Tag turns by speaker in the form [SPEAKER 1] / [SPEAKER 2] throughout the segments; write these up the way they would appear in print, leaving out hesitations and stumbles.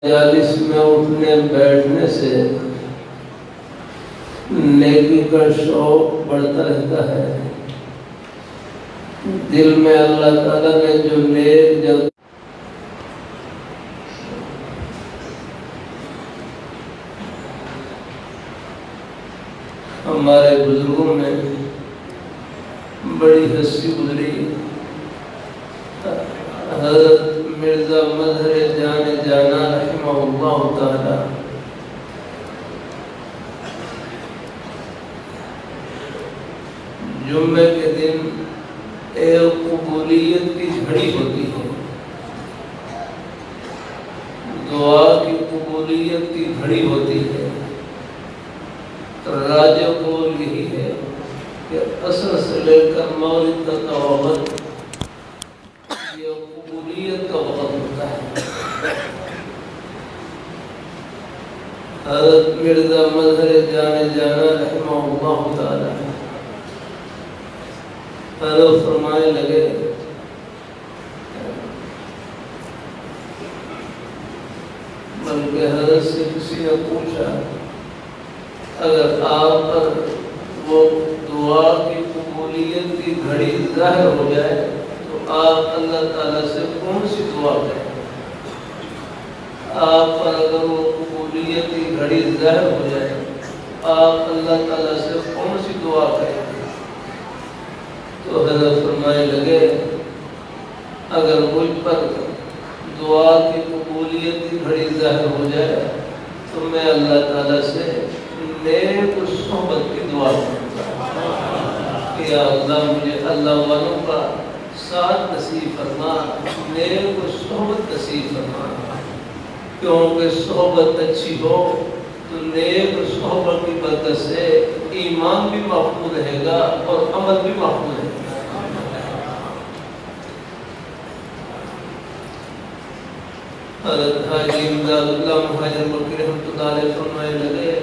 [SPEAKER 1] مجالس میں اٹھنے بیٹھنے سے نیکی کا شوق بڑھتا رہتا ہے. دل میں اللہ تعالیٰ نے جو نیک جذبہ ہمارے بزرگوں میں بڑی ہستی گزری. حضرت مرزا مظہر جان جانا رحمہ اللہ تعالی جمعے کے دن ایک قبولیت کی گھڑی ہوتی ہے، دعا کی قبولیت کی گھڑی ہوتی ہے. راج قول یہی ہے کہ اصل سے لے کر مولد تک کا وقت یہ قبولیت کا وقت ہوتا ہے. حضرت مرزا مظہر جان جانا رحمہ اللہ تعالی حضرت فرمائے لگے بلکہ حضرت سے کسی نے پوچھا اگر آپ پر وہ دعا کی قبولیت کی گھڑی ظاہر ہو جائے تو آپ اللہ تعالیٰ سے کون سی دعا کریں؟ آپ پر اگر وہ قبولیت کی گھڑی ظاہر ہو جائے آپ اللہ تعالیٰ سے کون سی دعا کریں؟ تو حضرت فرمائے لگے اگر مجھ پر دعا کی قبولیت کی گھڑی ظاہر ہو جائے تو میں اللہ تعالیٰ سے نیک صحبت کی دعا کروں کہ یا اللہ مجھے اللہ والوں کا ساتھ نصیب فرما، نیک صحبت نصیب فرما. کیونکہ صحبت اچھی ہو تو نیک صحبت کی برکت سے ایمان بھی محفوظ رہے گا اور عمل بھی محفوظ رہے گا. حضرت حاجی امداد اللہ مہاجر مکی رحمۃ اللہ علیہ فرمائے لگے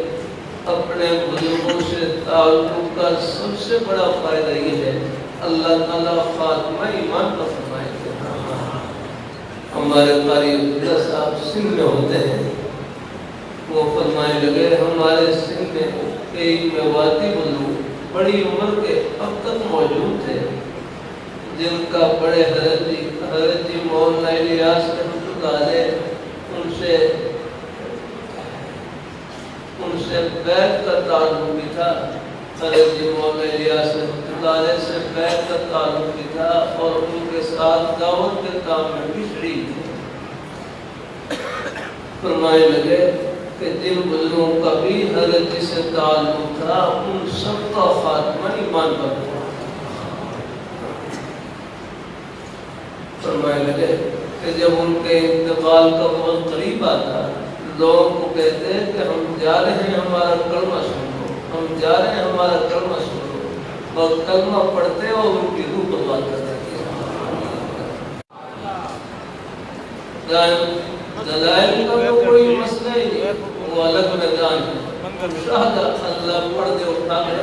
[SPEAKER 1] اپنے بزرگوں سے تعلق کا سب سے بڑا فائدہ یہ ہے اللہ تعالیٰ خاتمہ ایمان کا فرمائے. ہمارے قاری عبداللہ صاحب سندھ میں ہوتے ہیں، وہ فرمائے لگے ہمارے سندھ میں کئی میواتی بزرگ بڑی عمر کے اب تک موجود تھے جن کا بڑے حضرت جی مولانا الیاس رحمۃ اللہ علیہ ان سے بیعت کا تعلق بھی تھا. حضرت جی مولانا الیاس رحمۃ اللہ علیہ سے بیعت کا تعلق بھی تھا اور ان کے ساتھ دعوت کے کام میں بھی شریک تھے. فرمائے لگے کہ جن بزرگوں کا بھی حضرت جی سے تعلق تھا ان سب کا خاتمہ ایمان پر ہوا. فرمائے لگے کہ جب ان کے انتقال کا وقت قریب آتا لوگوں کو کہتے ہیں کہ ہم جا رہے ہیں ہمارا کلمہ سن لو، ہم جا رہے ہیں ہمارا کلمہ سن لو، اور کلمہ پڑھتے اور ان کی روح برباد کر دیتے ہیں. دلائل کا تو کوئی مسئلہ ہی نہیں، وہ الگ میدان ہے. شہادت اللہ پڑھ دے اٹھا کر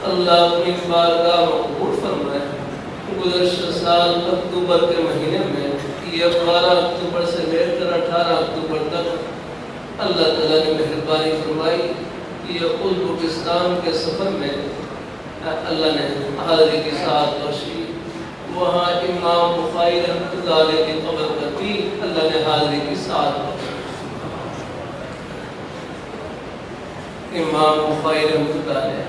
[SPEAKER 1] اللہ اپنی بارگاہ مقبول فرمائے. گزشتہ سال اکتوبر کے مہینے میں یہ 12 اکتوبر سے لے کر 18 اکتوبر تک اللہ تعالیٰ نے مہربانی فرمائی. یہ ازبکستان کے سفر میں اللہ نے حاضری کی ساتھ بخشی. وہاں امام بخاری رحمۃ اللہ علیہ کی قبر پر بھی اللہ نے حاضری کی ساتھ بخشی. امام بخاری رحمۃ اللہ علیہ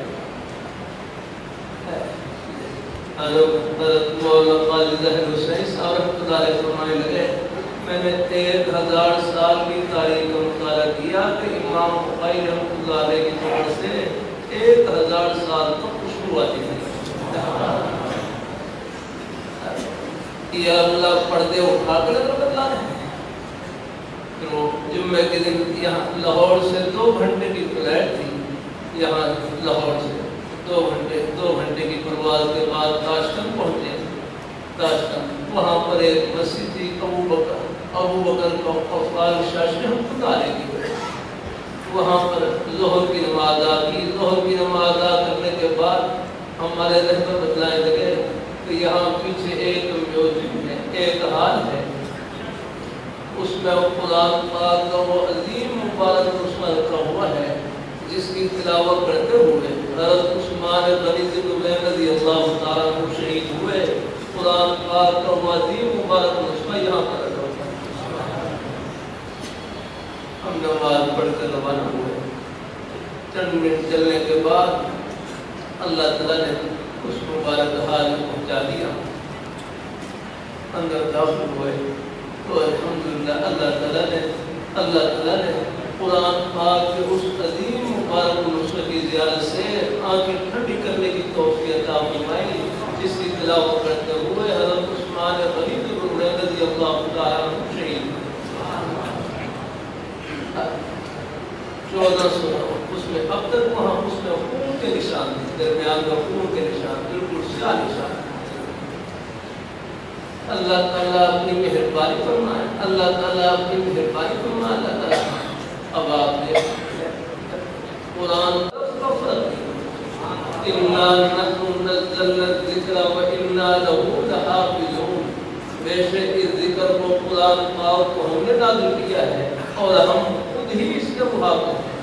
[SPEAKER 1] حضرت مولانا قاضی ظاہر حسین صاحب رحمۃ اللہ علیہ فرمانے لگے میں نے 1000 سال کی تاریخ کا مطالعہ کیا کہ امام بخاری رحمۃ اللہ علیہ کی طرف سے 1000 سال تک خوشبو آتی تھی. یہ اللہ پردے اٹھا کر بتلا رہے ہیں. جمعے کے دن یہاں لاہور سے 2 گھنٹے کی فلائٹ تھی، یہاں لاہور سے 2 گھنٹے کی پرواز کے بعد تاشکند پہنچے. تاشکند وہاں پر ایک مسجد تھی ابو بکر کا افضال شاشی رحمۃ اللہ علیہ کی. وہاں پر ظہر کی نماز ادا کی. ظہر کی نماز ادا کرنے کے بعد ہمارے رہبر بتلانے لگے کہ یہاں پیچھے ایک میوزک ہے، ایک حال ہے، اس میں قرآن پاک کا وہ عظیم مبارک نسخہ رکھا ہوا ہے جس کی تلاوت کرتے ہوئے حضرت عثمان غنی رضی اللہ تعالیٰ عنہ شہید ہوئے۔ قرآن پاک کا وہ عظیم مبارک نسخہ یہاں پر رکھا ہوا ہے۔ ہم نماز پڑھ کر روانہ ہوئے، چند منٹ چلنے کے بعد اللہ تعالیٰ نے اس مبارک حال میں پہنچا دیا، اندر داخل ہوئے تو الحمدللہ اللہ تعالیٰ نے قرآن پاک کے اس عظیم مبارک نسخے کی زیارت سے آنکھیں ٹھنڈی کرنے کی توفیق عطا فرمائی، جس کی تلاوت کرتے ہوئے حضرت عثمان غنی رضی اللہ تعالیٰ عنہ شہید ہوئے۔ 1400 اس میں اب تک وہاں اس میں خون کے نشان تھے، درمیان میں خون کے نشان، بالکل سیاہ نشان۔ اللہ تعالیٰ اپنی مہربانی فرمائے، اللہ تعالیٰ اپنی مہربانی فرمائے۔ اللہ تعالیٰ اب آپ نے قرآن کا فرق اِنَّا نَحْنُ نَزَّلْنَا الذِّكْرَ وَإِنَّا لَهُ لَحَافِظُونَ، بے شک اس ذکر کو قرآن پاک کو ہم نے نازل کیا ہے اور ہم خود ہی اس کے محافظ ہیں۔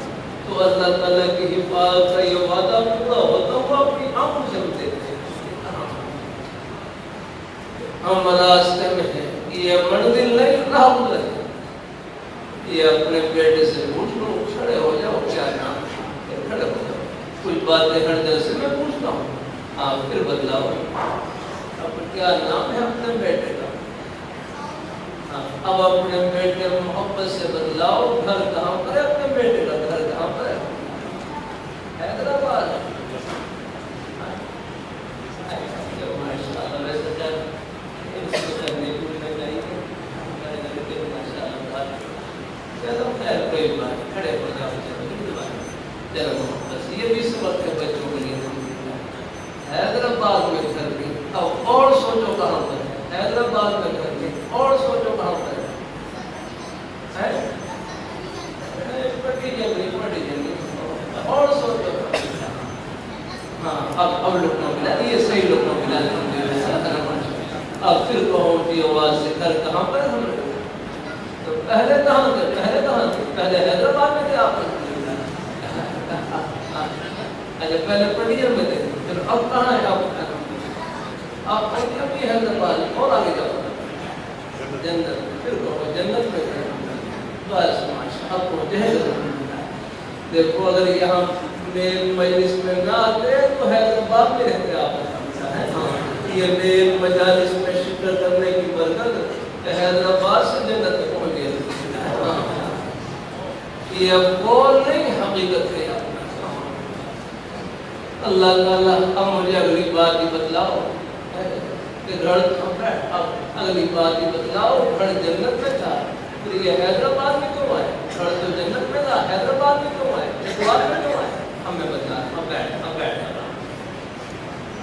[SPEAKER 1] تو اللہ تعالیٰ کی حفاظت کا یہ وعدہ پورا ہوتا ہوا اپنی آنکھوں سے ہم دیکھتے ہیں۔ ہم راستے میں ہیں، یہ منزل نہیں راہ ہے، یہ اپنے بیٹے سے پوچھ لو، کھڑے ہو جاؤ، کیا نام ہے، کھڑے ہو جاؤ، کچھ باتیں ہر جگہ سے میں پوچھتا ہوں، آپ پھر بدلاؤ، اب کیا نام ہے اپنے بیٹے کا، اب اپنے بیٹے محبت سے بدلاؤ، گھر کہاں پر ہے اپنے بیٹے کا، گھر کہاں پر ہے، حیدرآباد ہے۔ کھڑے ہو جاؤ، یہ بھی سبق ہے بچوں کے لیے۔ حیدرآباد میں گھر بھی، اب اور سوچو کہاں پر ہے، حیدرآباد میں گھر بھی، اور سوچو کہاں پر ہے، پٹی جنگی، اور سوچو۔ ہاں اب لکھنا ملا، یہ صحیح لکھنا ملا، اب پھر کہو کی آواز سے گھر کہاں پر ہے، ہم نے تو پہلے کہاں تھے، پہلے حیدرآباد میں تھے آپ، اچھا پہلے پٹیجن میں تھے، پھر اب کہاں ہے آپ ابھی حیدرآباد، اور آگے جاؤ جنت، پھر کہو جنت میں تھے، بس اب پہنچے ہیں۔ دیکھو اگر یہاں میل مجلس میں نہ آتے تو حیدرآباد میں رہتے آپ، یہ میل مجالس میں شرکت کرنے کی برکت حیدرآباد سے جنت میں پہنچ گئے۔ یہ قول نہیں، حقیقت ہے۔ اللہ تعالیٰ اب مجھے اگلی بات ہی بتلاؤ کہ گھر اگلی بات ہی بتلاؤ، گھر جنت میں تھا، پھر یہ حیدرآباد میں کیوں آئے، گھر تو جنت میں تھا، حیدرآباد میں کیوں آئے، حیدرآباد میں کیوں آئے، ہمیں بتلا، اب بیٹھ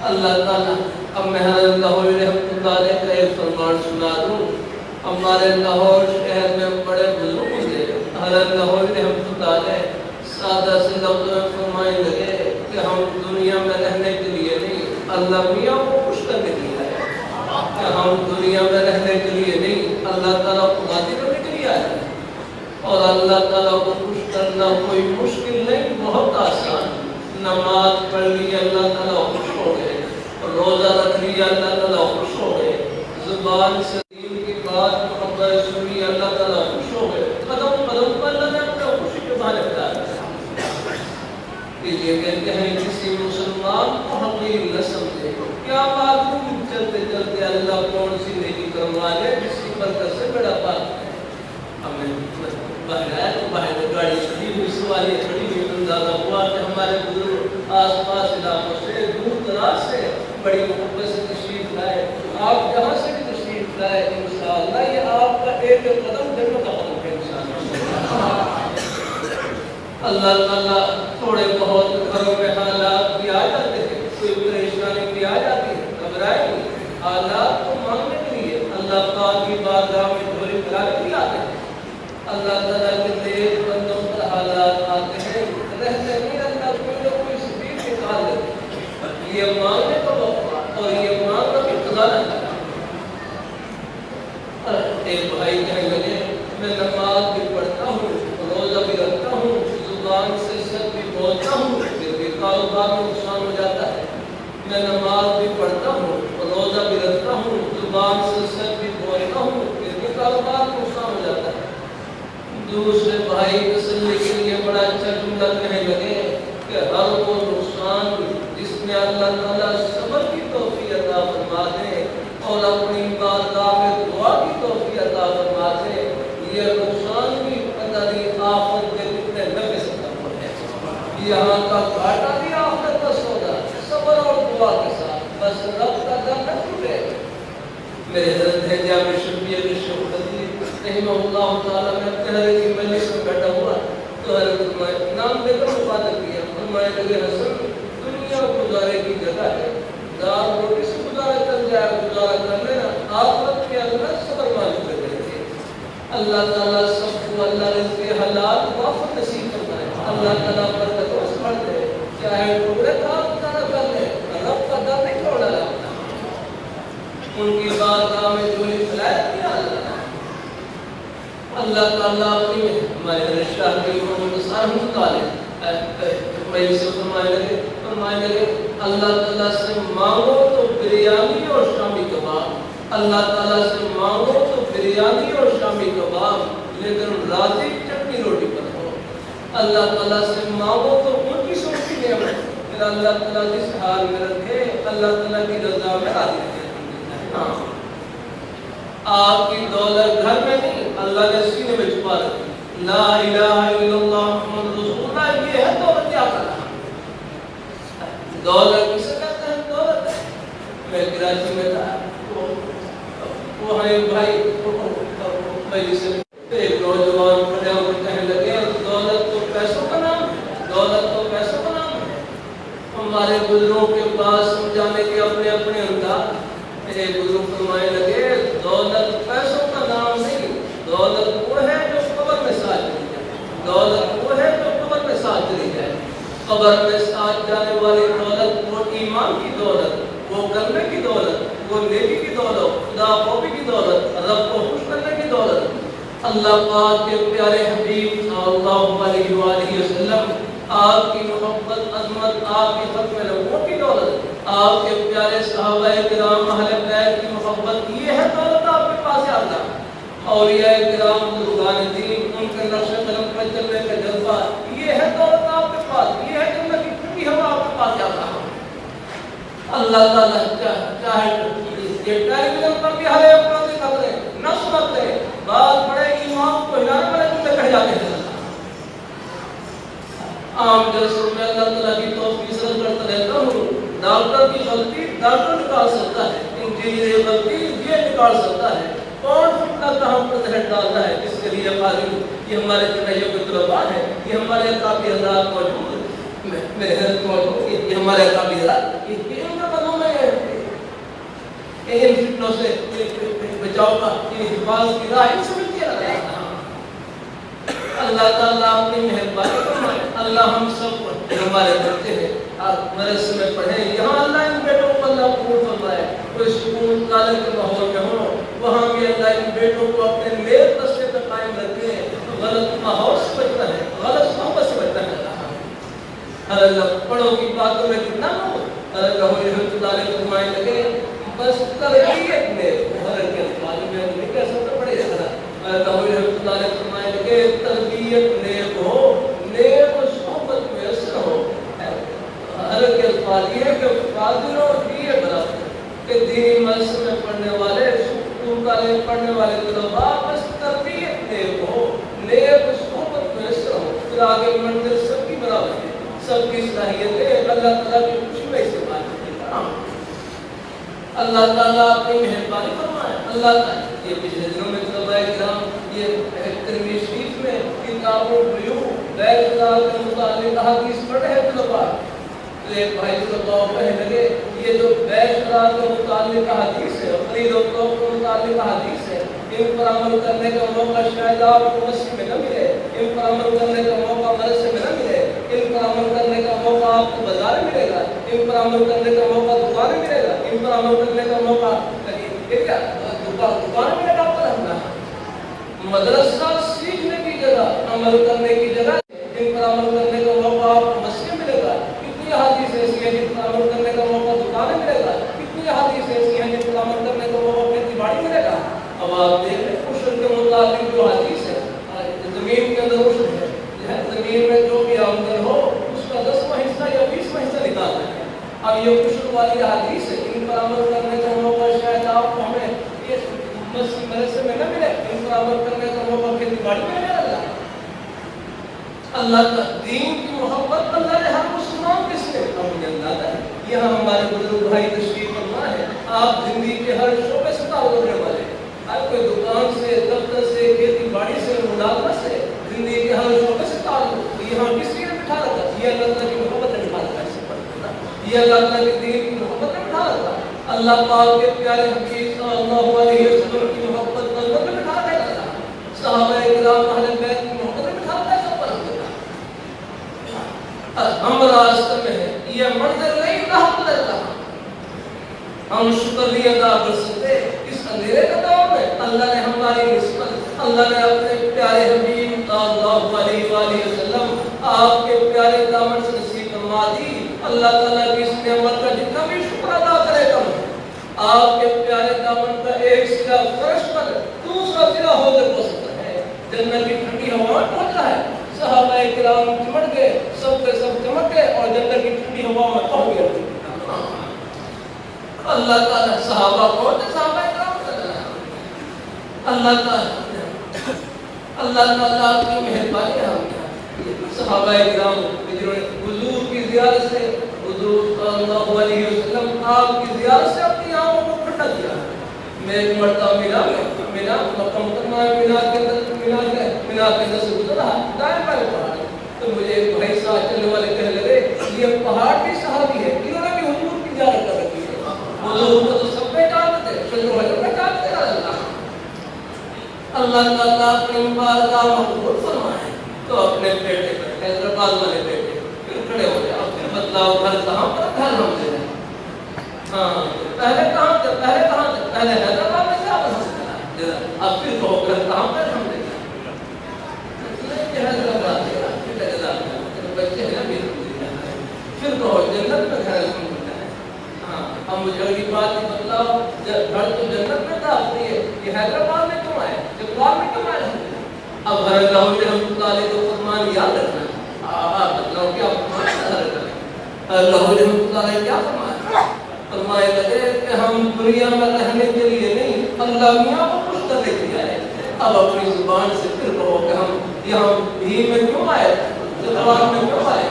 [SPEAKER 1] اللہ تعالیٰ۔ اب میں حضرت لاہوری رحمۃ اللہ علیہ کا ایک فرمان سنا دوں۔ ہمارے لاہور شہر میں بڑے بزرگ تھے، حضرت لاہوری رحمۃ اللہ علیہ سادہ سے لفظ میں فرمائے لگے کہ ہم دنیا میں رہنے کے لیے نہیں، اللہ میاں کو خوش کرنے کے لیے آئے، کہ ہم دنیا میں رہنے کے لیے نہیں، اللہ تعالیٰ کو راضی کرنے کے لیے آئے، اور اللہ تعالیٰ کو خوش کرنا کوئی مشکل نہیں، بہت آسان۔ نماز پڑھ لی اللہ تعالیٰ خوش ہو گئے، روزہ رکھ لیا اللہ تعالیٰ خوش ہو گئے، زبان سے دین کی بات محبت سنی اللہ تعالیٰ خوش ہو گئے، قدم قدم پر اللہ نے اپنا خوشی کے بارے بتا دیا۔ یہ کہتے ہیں کسی مسلمان کو حقیر نہ سمجھے، کیا معلوم چلتے چلتے اللہ کون سی نیکی کروا لے جس کی برکت سے بڑا پاک ہے۔ ہمیں باہر آئے تو باہر گاڑی کھڑی ہوئی، سواریاں کھڑی ہوئی، اندازہ ہوا کہ ہمارے بزرگ آس پاس علاقوں سے دور دراز سے بڑی محبت سے تشریف لائے۔ آپ جہاں سے بھی تشریف لائے انشاءاللہ یہ آپ کا ایک قدم جنت کا قدم ہے انشاءاللہ۔ اللہ تعالیٰ تھوڑے بہت گھروں میں حالات بھی آ جاتے ہیں، کوئی پریشانی بھی آ جاتی ہے، گھبرائے نہیں، حالات کو مانگنے کے لیے اللہ پاک کی بارگاہ میں جھولی پھیلانے بھی آتے ہیں۔ اللہ تعالیٰ کے نیک بندوں پر حالات آتے ہیں، رہتے نہیں، اللہ کوئی نہ کوئی سبیل نکال دیتے ہیں۔ یہ مانگنے کا وقت اور یہ مانگنا کاروبار میں نقصان ہو جاتا ہے، میں نماز بھی پڑھتا ہوں، روزہ بھی رکھتا ہوں، زبان سے سچ بھی بولتا ہوں، پھر بھی کاروبار میں نقصان ہو جاتا ہے۔ دوسرے بھائی تسلی کے لیے بڑا اچھا جملہ کہنے لگے کہ ہر وہ نقصان جس میں اللہ تعالیٰ صبر کی توفیق عطا فرما دے اور اپنی بارگاہ میں دعا کی توفیق عطا فرما دے، یہ نقصان بھی پتہ نہیں آفت کے کتنے نفع سے کم ہے۔ یہاں کا گھاٹا بھی آفت کا سودا، صبر اور دعا کے ساتھ، بس رب کا در نہ ٹوٹے۔ میرے حضرت ہے جامع شبیر شفقتی رحمہ اللہ تعالیٰ میں اپنے حضرت کی مجلس میں بیٹھا ہوا تو حضرت فرمائے نام لے کر مخاطب کیا، فرمائے لگے حسن دنیا گزارے کی جگہ ہے، دار روٹی سے گزارا چل جائے، گزارا کر لینا، آخرت کے اندر صبر معلوم کر رہے تھے۔ اللہ تعالیٰ سب کو اللہ رزق حلال وافر نصیب کرتا ہے، اللہ تعالیٰ پر تقوس پڑھ دے، چاہے ٹکڑے کام نہ کر لے، رب کا در نہیں چھوڑا جاتا۔ ان کی بارگاہ میں جھولی پھیلایا کیا اللہ تعالیٰ اپنی ہمارے شاہ کی فرمائے لگے اللہ تعالیٰ سے مانگو تو بریانی اور شامی کباب، اللہ تعالیٰ سے مانگو تو بریانی اور شامی کباب، لیکن راضی چٹنی روٹی پر ہو۔ اللہ تعالیٰ سے مانگو تو ان کی سوچی نعمت، پھر اللہ تعالیٰ جس حال میں رکھے اللہ تعالیٰ کی رضا میں راضی رکھے۔ آپ کی دولت گھر میں نہیں، اللہ نے سینے میں چھپا رکھی۔ لا الہ الا اللہ محمد رسول اللہ، یہ ہے دولت کیا کرنا۔ دولت کسے کہتے ہیں؟ دولت ہے۔ میں کراچی میں تھا، وہاں ایک بھائی مجلس میں ایک نوجوان کھڑے ہو کر کہنے لگے دولت تو پیسوں کا نام ہے، دولت تو پیسوں کا نام ہے۔ ہمارے بزرگوں کے پاس سمجھانے کے اپنے اپنے انداز، میرے بزرگ فرمائے لگے دولت پیسوں کا نام نہیں، دولت وہ ہے جو قبر میں ساتھ چلی جائے، دولت وہ ہے جو قبر میں ساتھ چلی جائے۔ قبر میں ساتھ جانے والی دولت وہ ایمان کی دولت، وہ کرنے کی دولت، وہ نیکی کی دولت، خدا خوفی کی دولت، رب کو خوش کرنے کی دولت۔ اللہ پاک کے پیارے حبیب صلی اللہ علیہ وآلہ وسلم، آپ کی محبت عظمت، آپ کی ختم نبوت کی دولت، آپ کے پیارے صحابہ کرام اہل بیت کی محبت، یہ ہے دولت آپ کے پاس آتا۔ اولیاء کرام بزرگان دین، ان کے نقش قدم پر چلنے کا جذبہ، یہ ہے دولت آپ کے پاس، یہ ہے جنت کی ٹھنڈی ہوا آپ کے پاس آتا۔ اللہ تعالیٰ چاہے یہ ٹیلی ویژن پر بھی ہر ایک پردے خبریں نہ سنتے، بعض بڑے امام کو ہلانے والے جملے کہہ جاتے ہیں۔ عام جلسوں میں اللہ تعالیٰ کی توفیق سے کرتا رہتا ہوں، ڈاکٹر کی غلطی ڈاکٹر نکال سکتا ہے، انجینئر کی غلطی یہ نکال سکتا ہے، کون فتنہ کہاں پر زہر ڈالنا ہے، اس کے لیے قادر یہ ہمارے جنہیوں کے طلباء ہیں، یہ ہمارے اقابی حضرات موجود ہیں، میرے حضرت موجود ہیں، یہ ہمارے اقابی حضرات، یہ ان کے قدموں میں ان فتنوں سے بچاؤ کا حفاظت کی راہ ان سے ملتی ہے۔ اللہ تعالیٰ اپنی مہربانی فرمائے، اللہ ہم سب کو ہمارے بچے ہیں آپ مدرسے میں پڑھیں، یہاں اللہ ان بیٹوں کو اللہ قبول فرمائے، کوئی سکون تعلیم کے ماحول میں ہو، وہاں بھی اللہ ان بیٹوں کو اپنے نیک راستے پر قائم رکھے، غلط ماحول سے بچنا ہے، غلط صحبت سے بچنا ہے۔ اللہ پڑھوں کی باتوں میں کتنا ہو، اللہ رحمۃ اللہ علیہ فرمائے لگے بس تربیت میں حضرت کے الفاظ میں نہیں کہہ سکتا، پڑھے ذرا اللہ رحمۃ اللہ علیہ فرمائے لگے تربیت نیک ہو، نیک صحبت میں اثر ہو۔ حضرت کے الفاظ یہ ہے کہ فاضل اور دیے برابر کہ دینی مدرسے میں پڑھنے والے سکون کالج پڑھنے والے طلباء بس تربیت نیک ہو، نیک صحبت میں اثر ہو، پھر آگے منزل سب کی برابر ہے، سب کی صلاحیتیں اللہ تعالیٰ کی خوشی میں استعمال کریں۔ اللہ تعالیٰ اپنی مہربانی فرمائے۔ اللہ تعالیٰ یہ پچھلے دنوں میں طلباء کرام یہ ترمذی شریف میں کتاب البیوع بیع کے متعلق احادیث پڑھ رہے طلباء، تو ایک بھائی طلباء کہنے لگے یہ جو بیع کے متعلق احادیث ہے، خرید و فروخت کے متعلق احادیث ہے، ان پر عمل کرنے کا موقع شاید آپ کو مسجد میں نہ ملے، ان پر عمل کرنے کا موقع مدرسے میں نہ ملے، ان پر عمل کرنے کا موقع آپ کو بازار میں ملے گا، ان پر عمل کرنے کا موقع دکان میں ملے گا، ان پر عمل کرنے کا موقع دکان میں ملے گا۔ مدرسہ سیکھنے کی جگہ، عمل کرنے کی جگہ، ان پر عمل کرنے کا موقع آپ کو مسجد میں ملے گا۔ کتنی حدیث ہے اب آپ دیکھ رہے ہیں عشر کے مطابق جو حدیث ہے زمین کے اندر عشر ہے، زمین میں جو بھی آمدن ہو اس کا 10واں حصہ یا 20واں حصہ نکالنا ہے۔ اب یہ عشر والی حدیث ہے، ان پر عمل کرنے کا موقع شاید آپ کو ہمیں یہ مسجد مدرسے میں نہ ملے، ان پر عمل کرنے کا موقع کھیتی باڑی میں ملے۔ اللہ کا دین کی محبت اللہ نے ہر مسلمان کے سے مجھے اندازہ ہے۔ یہاں ہمارے بزرگ بھائی تشریف فرما ہے، آپ زندگی کے ہر شعبے سے تعلق رکھنے والے، ہر کوئی دکان سے، دفتر سے، کھیتی باڑی سے، ملازمت سے، زندگی کے ہر شعبے سے تعلق۔ یہاں کس نے بٹھا رکھا؟ یہ اللہ تعالیٰ کی محبت نے بٹھا رکھا ہے، یہ اللہ تعالیٰ کے دین کی محبت نے بٹھا رکھا ہے۔ اللہ پاک کے پیارے حبیب صلی اللہ علیہ وسلم کی محبت نے بٹھا رکھا ہے، صحابہ کرام اہل بیت کی محبت نے بٹھا رکھا ہے۔ ہم راستہ میں ہیں، یہ منظر نہیں رحمت اللہ، ہم شکریہ ادا کر سکتے اس اندھیرے کا دور میں اللہ نے ہماری نسبت، اللہ نے اپنے پیارے حبیب صلی اللہ علیہ وآلہ وسلم آپ کے پیارے دامن سے نصیب فرما دی۔ اللہ تعالیٰ کی اس نعمت کا جتنا بھی شکر ادا کرے کم ہے۔ آپ کے پیارے دامن کا ایک سرا فرش پر دوسرا سرا ہو کر پہنچتا ہے، جنت کی ٹھنڈی ہوا پہنچتا ہے۔ صحابہ کرام چمٹ گئے، سب کے سب چمٹ گئے اور جنت کی ٹھنڈی ہوا میں پہنچ گئے۔ اللہ تعالیٰ صحابہ کون تھے؟ صحابہ کرام اللہ تعالیٰ کی مہربانی ہے۔ صحابہ کرام جنہوں نے حضور کی زیارت سے، حضور صلی اللہ علیہ وسلم آپ کی زیارت سے اپنی آنکھوں کو ٹھنڈا کیا۔ میں ایک مرتبہ مینا مکہ مکرمہ مینا کے اندر سے گزر رہا، دائیں بائیں پہاڑ، تو مجھے ایک بھائی ساتھ چلنے والے کہنے لگے یہ پہاڑ بھی صحابی ہے، انہوں نے بھی حضور کی زیارت کر رکھی ہے۔ حضور کو تو سب پہچانتے تھے، شجر حجر پہچانتے تھے۔ اللہ تعالیٰ اپنی بارگاہ مقبول فرمائے تو اپنے بیٹے پر، حیدرآباد والے بیٹے پھر کھڑے ہو جائے، پھر بتلاؤ گھر کہاں پر؟ گھر ہم دے رہے ہیں۔ ہاں پہلے کہاں تھے؟ پہلے حیدرآباد میں کیا بنا سکتا ہے؟ اب پھر کہو گھر کہاں پر؟ ہم دے رہے ہیں حیدرآباد دے رہا، بچے ہیں نا، پھر کہو جنت میں گھر ہم ہوتا ہے۔ ہاں اب مجھے اگلی بات یہ بتلاؤ، گھر تو جنت میں تھا، یہ حیدرآباد میں کیوں آئے؟ جبلار میں کیوں آئے؟ اب ہر اللہ رحمۃ اللہ کو فرمان یاد رکھنا ہے۔ بتلاؤ کیا فرمان یاد رکھنا ہے؟ اللہ رحمۃ اللہ کیا فرمایا؟ فرمائے لگے کہ ہم دنیا میں رہنے کے لیے نہیں، اللہ میاں کو خوش کرنے کے لیے آئے۔ اب اپنی زبان سے پھر کہو کہ ہم یہاں بھی میں کیوں آئے، جبلار میں کیوں آئے؟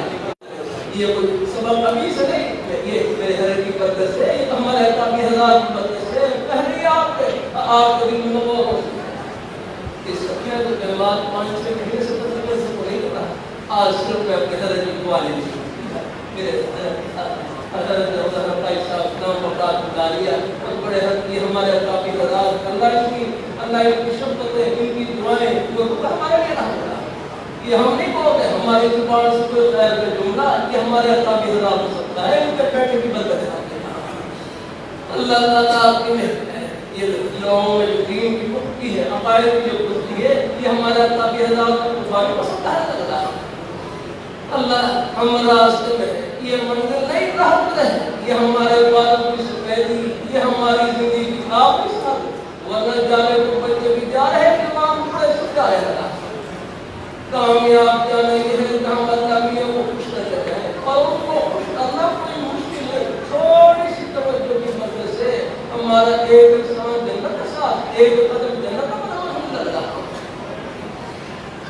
[SPEAKER 1] یہ کوئی سبب ابھی سے نہیں، یہ میرے گھر کی برکت سے، یہ ہمارے کافی ہزار کی برکت سے پہلے آپ کے دل میں وہ ہو سکتا ہے۔ اس سکیہ جو کلمات 5-6 مہینے سے تقریباً سے کو نہیں پتا، آج صرف میں اپنے حضرت کی دعا لے لی، میرے حضرت بھائی صاحب نام بکات مداریہ بڑے حد کی ہمارے کافی حضرات، اللہ کی شفقتیں، ان کی دعائیں وہ ہمارے لیے نہ ہوتا۔ یہ ہم نہیں بولتے ہماری زبان سے کوئی خیر کا جملہ، یہ ہمارے عطا بھی حضرات ہو سکتا ہے، ان کے بیٹے کی برکت ہے۔ اللہ تعالیٰ آپ کی مہربانی ہے، یہ لوگوں میں جو دین کی پختگی ہے، عقائد کی جو پختگی ہے، یہ ہمارے عطا بھی حضرات کو مفاہم ہو سکتا ہے۔ اللہ ہم راستے میں ہے، یہ منزل نہیں راحت ہے، یہ ہمارے والوں کی سفیدی، یہ ہماری زندگی کی خواب کی ساتھ، ورنہ جانے کو بچے بھی جا رہے ہیں، امام بڑے سب جا رہے ہیں۔ کامیاب جانے یہ ہے کہ ہم اللہ میاں کو خوش کر سکتے ہیں، اور ان کو خوش کرنا کوئی مشکل ہے۔ تھوڑی سی توجہ کی مدد سے ہمارا ایک انسان جنت کے ساتھ، ایک قدم جنت کا قدم لگ رہا۔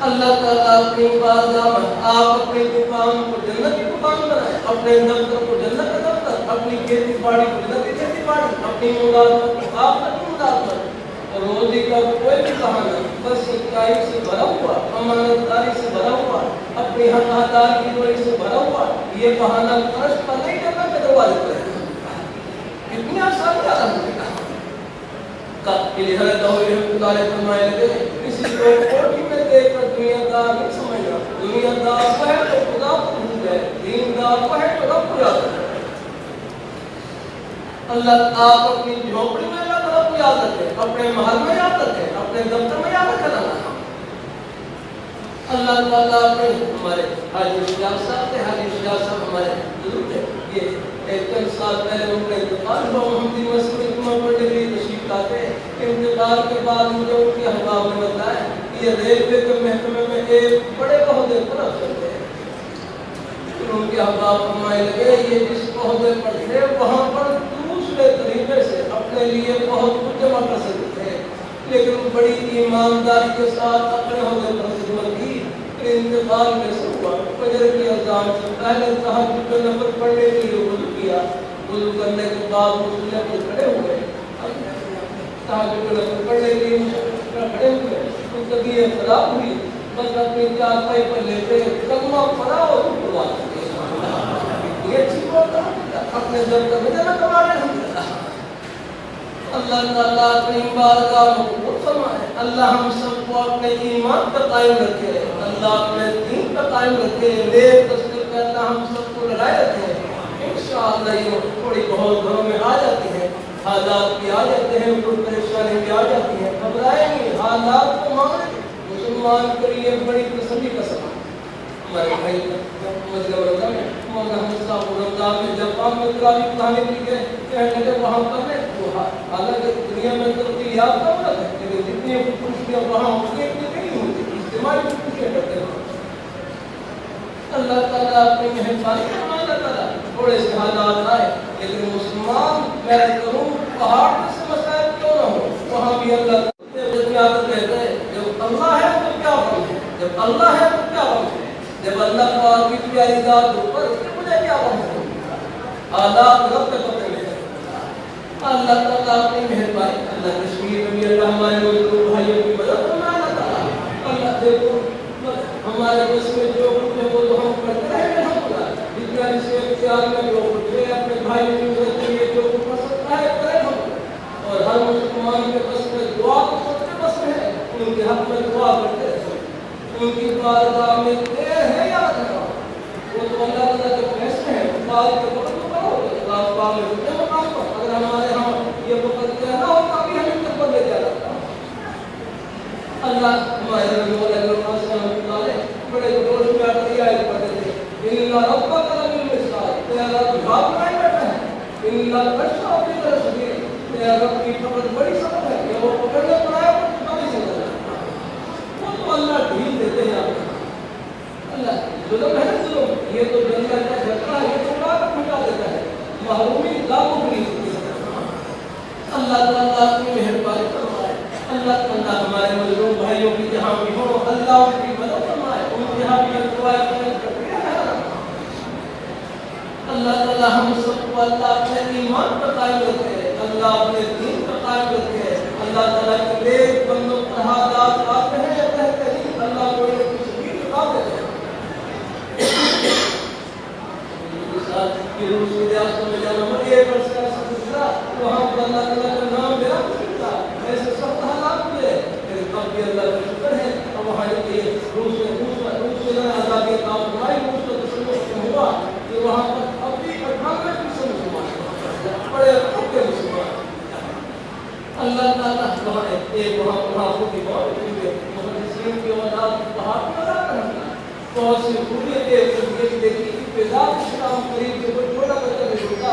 [SPEAKER 1] اللہ تعالیٰ اپنی بارگاہ میں آپ اپنے دکان کو جنت کی دکان بنائیں، اپنے دفتر کو جنت کا دفتر، اپنی کھیتی باڑی کو جنت کی کھیتی باڑی، اپنی ملازمت کو آپ اپنی ملازمت، روزی کا کوئی بھی بہانہ بس سچائی سے بھرا ہوا، امانت داری سے بھرا ہوا، اپنی حقدار کی دوری سے بھرا ہوا، یہ بہانہ فرش پر نہیں کرنا کہ دروازے پر ہے۔ اتنی آسان کیا رہا کہ لہذا رحمۃ اللہ فرمائے لگے کسی کو کوٹھی میں دیکھ کر دنیا دار نہیں سمجھنا، دنیا دار کو ہے تو خدا کو بھول جائے، دین دار کو ہے تو رب کو یاد رکھے۔ اللہ آپ اپنی جھونپڑی میں اللہ تعالیٰ کو یاد رکھے، اپنے محل میں یاد رکھے، اپنے دفتر میں یاد رکھے۔ اللہ تعالیٰ اپنے ہمارے حاجی شاہ صاحب تھے، حاجی شاہ صاحب ہمارے بزرگ تھے، یہ ایک چند سال پہلے ان کا انتقال ہوا، محمدی مسجد جمعہ پڑھنے کے لیے تشریف لاتے، انتقال انتقال کے بعد مجھے ان کے احباب نے بتایا کہ یہ ریلوے کے محکمے میں ایک بڑے عہدے پر افسر تھے. ان کے احباب فرمانے لگے یہ جس عہدے پر تھے وہاں پر دوسرے طریقے سے اپنے لیے بہت کچھ جمع کر سکتے تھے، لیکن بڑی ایمانداری کے ساتھ اپنے عہدے پر خدمت کی. انتقال کیسے ہوا؟ فجر کی اذان سے پہلے تہجد کا نفل پڑھنے کے لیے وضو کیا. وضو کرنے کے بعد مصلی پر کھڑے ہوئے، تہجد کا نفل پڑھنے کے لیے کھڑے ہوئے. ان کی طبیعت خراب ہوئی، بس اپنی چارپائی پر لیتے کلمہ پڑھا اور پڑھوا یہ اچھی بات ہے. اپنے در کا مجھے نہ کما رہے ہیں. اللہ تعالیٰ اپنی بارگاہ میں قبول فرمائے. اللہ ہم سب کو اپنے ایمان پر قائم رکھے، اللہ اپنے دین پر قائم رکھے، نیک تصدیق پہ اللہ ہم سب کو لگائے رکھے. انشاءاللہ یہ تھوڑی بہت گھروں میں آ جاتی ہیں، حالات بھی آ جاتے ہیں، کوئی پریشانی بھی آ جاتی ہے، گھبرائیں نہیں، حالات کو مانیں. مسلمان کے لیے بڑی تسلی کا سبب ہمارے بھائی مولانا صاحب رمضان میں جاپان میں تراویح پڑھانے کے لیے کہنے لگے وہاں پر حالانکہ دنیا میں ترقی یافتہ ملک ہے لیکن جتنی خوشیاں وہاں ہوتی اتنی نہیں ہوتی، اجتماعی خوشیاں کرتے ہیں. اللہ تعالیٰ اپنی مہربانی فرمائے. اللہ تعالیٰ تھوڑے سے حالات آئے لیکن مسلمان میں کروں پہاڑ سے مسائل کیوں نہ ہو وہاں بھی اللہ کہتے ہیں جب اللہ ہے تو کیا غم ہے، جب اللہ ہے تو کیا غم ہے، جب اللہ پاک کی پیاری ذات اوپر اس کے مجھے کیا غم ہے. حالات رب کے پتہ نہیں. اللہ تعالیٰ اپنی مہربانی. اللہ کشمیر میں بھی اللہ ہمارے مزدور بھائیوں کی مدد فرمائے. اللہ تعالیٰ اللہ دیکھو ہمارے بس میں جو کچھ ہے وہ تو ہم کرتے رہے ہیں. ہم جتنا جس کے اختیار میں جو کچھ ہے اپنے بھائیوں کی مدد کے لیے جو کچھ کر سکتا ہے کرے ہم. اور ہر مسلمان کے بس میں دعا تو سب کے بس میں ہے، ان کے حق میں دعا کرتے رہے. ان کی بارگاہ میں دیر ہے یا رہا وہ تو اللہ تعالیٰ کے فیصلے ہیں. بات کے وقت تو کرو اللہ پاک میں ہوتے مقام پر. اگر ہمارے ہاں یہ وقت کہنا ہوتا بھی ہمیں تک بدلے جا رہا تھا. اللہ ہمارے رسول اللہ صلی اللہ علیہ وسلم بڑے جوش میں آ کر یہ آیت پڑھتے تھے اللہ رب کا قلم المثال تیرا رب بھاگ بنائے بیٹھا ہے اللہ کشا بھی کر سکے تیرا رب کی پکڑ بڑی سخت ہے کہ وہ پکڑنے پر آیا پر چکا نہیں سکتا. وہ تو اللہ ڈھیل دیتے ہیں. اللہ ظلم ہے ظلم یہ تو جنگل کا جھٹکا ہے یہ تو اڑا کر پھٹا دیتا ہے. محرومی لاکھوں کی اللہ تعالیٰ اپنی مہربانی فرمائے. اللہ تعالیٰ ہمارے مظلوم بھائیوں کی جہاں بھی ہو اللہ ان کی مدد فرمائے. ان کے یہاں بھی دعائیں کرتے ہیں. اللہ تعالیٰ ہم سب کو اللہ اپنے ایمان پر قائم رکھے، اللہ اپنے دین پر قائم رکھے. اللہ تعالیٰ کے نیک بندوں پر حالات آتے ہیں کہتے ہیں اللہ کو یہ کچھ بھی چکا دیتے ہیں. کہ روس کی ریاستوں میں جانا مر ایک عرصہ ایسا گزرا وہاں پر اللہ تعالیٰ کا نام میرا مشکل تھا. ایسے سخت حالات ہوئے لیکن اب بھی اللہ کا شکر ہے. اب وہاں روس سے آزادی کا ہماری روس کا دشمن ہوا کہ وہاں پر اب بھی 98% مسلمان بڑے پکے مسلمان. اللہ تعالیٰ وہاں ایک وہاں کی بہت محدثین کی اولاد پہاڑ پر لگا کر رکھا بہت سی خوبیاں یہ دیکھی ابتدا اسلام قریب سے کوئی چھوٹا بچہ نہیں ہوتا.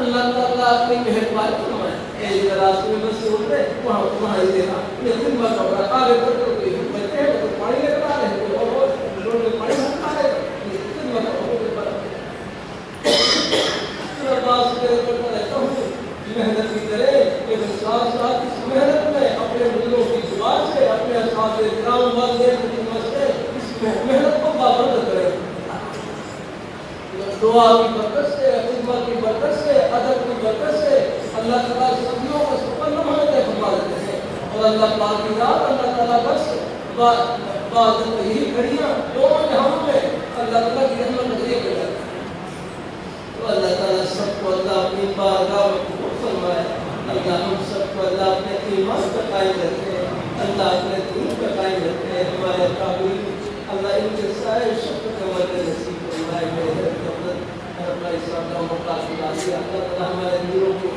[SPEAKER 1] اللہ تعالیٰ اپنی مہربانی فرمائے. ایک راستے میں بس سے اترے وہاں ہی دیکھا یہ دن بھر کا بڑا آگے بڑھ کر کوئی بچے ہیں تو پانی لے کر آ رہے ہیں اور روڈ میں پانی بھر آ رہے ہیں. دن بھر کا بات سے کرتا رہتا ہوں محنت بھی کرے لیکن ساتھ ساتھ اس محنت میں اپنے بزرگوں کی دعا سے اپنے اساتذہ کرام والدین کی خدمت سے اس محنت کو بابرکت کرے. دعا کی برکت سے خدمت کی برکت سے ادب کی برکت سے اللہ تعالیٰ صدیوں کا سفر نمانے فرما دیتے ہیں. اور اللہ پاک کی ذات اللہ تعالیٰ بس بعض یہی گھڑیاں دونوں جہاں میں اللہ تعالیٰ کی رحمت نظریہ کر جاتی ہے. تو اللہ تعالیٰ سب کو اللہ اپنی بارگاہ میں قبول فرمائے. اللہ ہم سب کو اللہ اپنے ایمان پر قائم رکھے، اللہ اپنے دین پر قائم رکھے. ہمارے قابل اللہ ان کے سائے شکر کا مدد نصیب فرمائے. میرے حضرت اپنا اسلام کا مقاصد اللہ تعالیٰ ہمارے دلوں کو